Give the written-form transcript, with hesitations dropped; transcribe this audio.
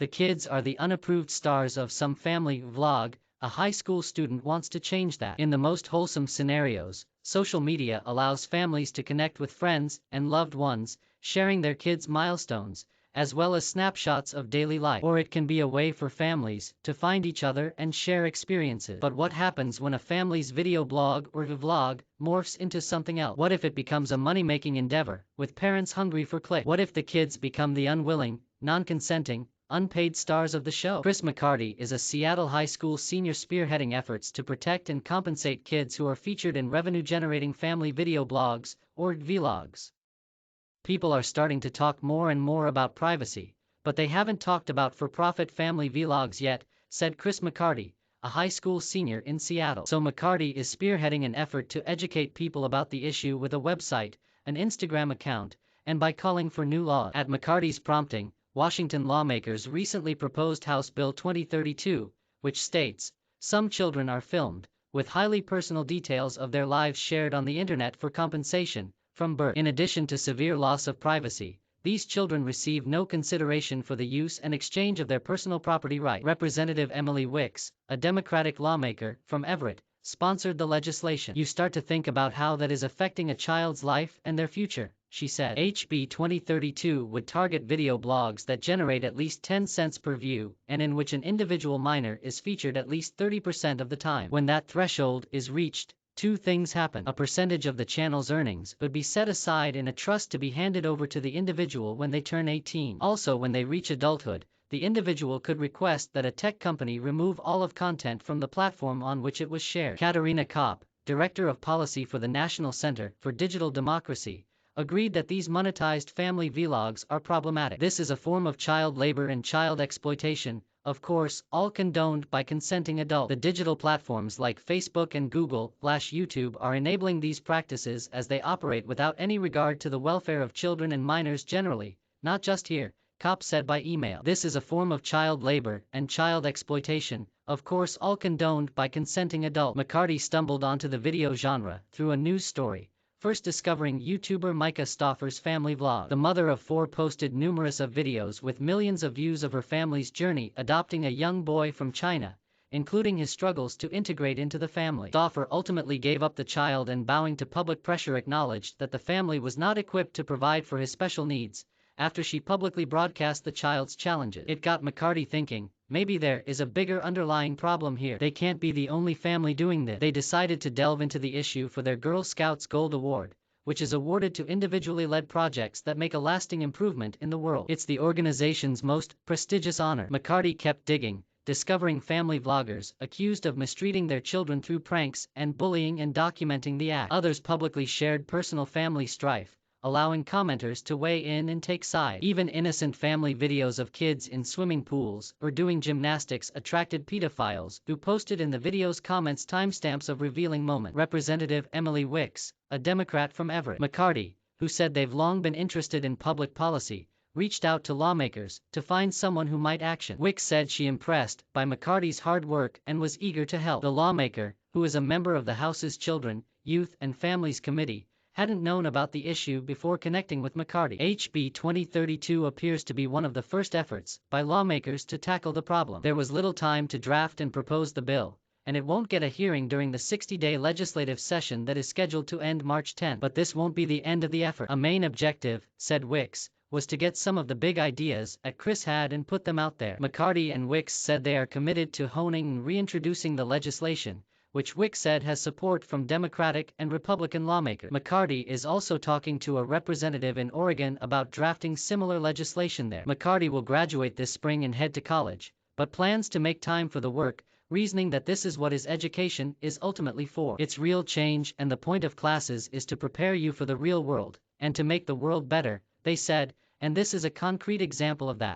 The kids are the unapproved stars of some family vlog. A high school student wants to change that. In the most wholesome scenarios, social media allows families to connect with friends and loved ones, sharing their kids' milestones, as well as snapshots of daily life. Or it can be a way for families to find each other and share experiences. But what happens when a family's video blog or vlog morphs into something else? What if it becomes a money-making endeavor, with parents hungry for clicks? What if the kids become the unwilling, non-consenting, unpaid stars of the show? Chris McCarty is a Seattle high school senior spearheading efforts to protect and compensate kids who are featured in revenue-generating family video blogs or vlogs. People are starting to talk more and more about privacy, but they haven't talked about for-profit family vlogs yet, said Chris McCarty, a high school senior in Seattle. So McCarty is spearheading an effort to educate people about the issue with a website, an Instagram account, and by calling for new laws. At McCarty's prompting, Washington lawmakers recently proposed House Bill 2032, which states, some children are filmed, with highly personal details of their lives shared on the internet for compensation from birth. In addition to severe loss of privacy, these children receive no consideration for the use and exchange of their personal property rights. Representative Emily Wicks, a Democratic lawmaker from Everett, sponsored the legislation. You start to think about how that is affecting a child's life and their future, she said. HB 2032 would target video blogs that generate at least 10 cents per view and in which an individual minor is featured at least 30% of the time. When that threshold is reached, two things happen. A percentage of the channel's earnings would be set aside in a trust to be handed over to the individual when they turn 18. Also, when they reach adulthood, the individual could request that a tech company remove all of content from the platform on which it was shared. Katarina Kopp, Director of Policy for the National Center for Digital Democracy, agreed that these monetized family vlogs are problematic. This is a form of child labor and child exploitation, of course, all condoned by consenting adults. The digital platforms like Facebook and Google/YouTube are enabling these practices as they operate without any regard to the welfare of children and minors generally, not just here, Kopp said by email. This is a form of child labor and child exploitation, of course all condoned by consenting adults. McCarty stumbled onto the video genre through a news story, first discovering YouTuber Micah Stauffer's family vlog. The mother of four posted numerous of videos with millions of views of her family's journey adopting a young boy from China, including his struggles to integrate into the family. Stauffer ultimately gave up the child and, bowing to public pressure, acknowledged that the family was not equipped to provide for his special needs after she publicly broadcast the child's challenges. It got McCarty thinking, maybe there is a bigger underlying problem here. They can't be the only family doing this. They decided to delve into the issue for their Girl Scouts Gold Award, which is awarded to individually led projects that make a lasting improvement in the world. It's the organization's most prestigious honor. McCarty kept digging, discovering family vloggers accused of mistreating their children through pranks and bullying and documenting the act. Others publicly shared personal family strife, allowing commenters to weigh in and take sides. Even innocent family videos of kids in swimming pools or doing gymnastics attracted pedophiles who posted in the video's comments timestamps of revealing moments. Representative Emily Wicks, a Democrat from Everett, McCarty, who said they've long been interested in public policy, reached out to lawmakers to find someone who might action. Wicks said she impressed by McCarty's hard work and was eager to help. The lawmaker, who is a member of the House's Children, Youth and Families Committee, hadn't known about the issue before connecting with McCarty. HB 2032 appears to be one of the first efforts by lawmakers to tackle the problem. There was little time to draft and propose the bill, and it won't get a hearing during the 60-day legislative session that is scheduled to end March 10. But this won't be the end of the effort. A main objective, said Wicks, was to get some of the big ideas that Chris had and put them out there. McCarty and Wicks said they are committed to honing and reintroducing the legislation, which Wicks said has support from Democratic and Republican lawmakers. McCarty is also talking to a representative in Oregon about drafting similar legislation there. McCarty will graduate this spring and head to college, but plans to make time for the work, reasoning that this is what his education is ultimately for. It's real change, and the point of classes is to prepare you for the real world, and to make the world better, they said, and this is a concrete example of that.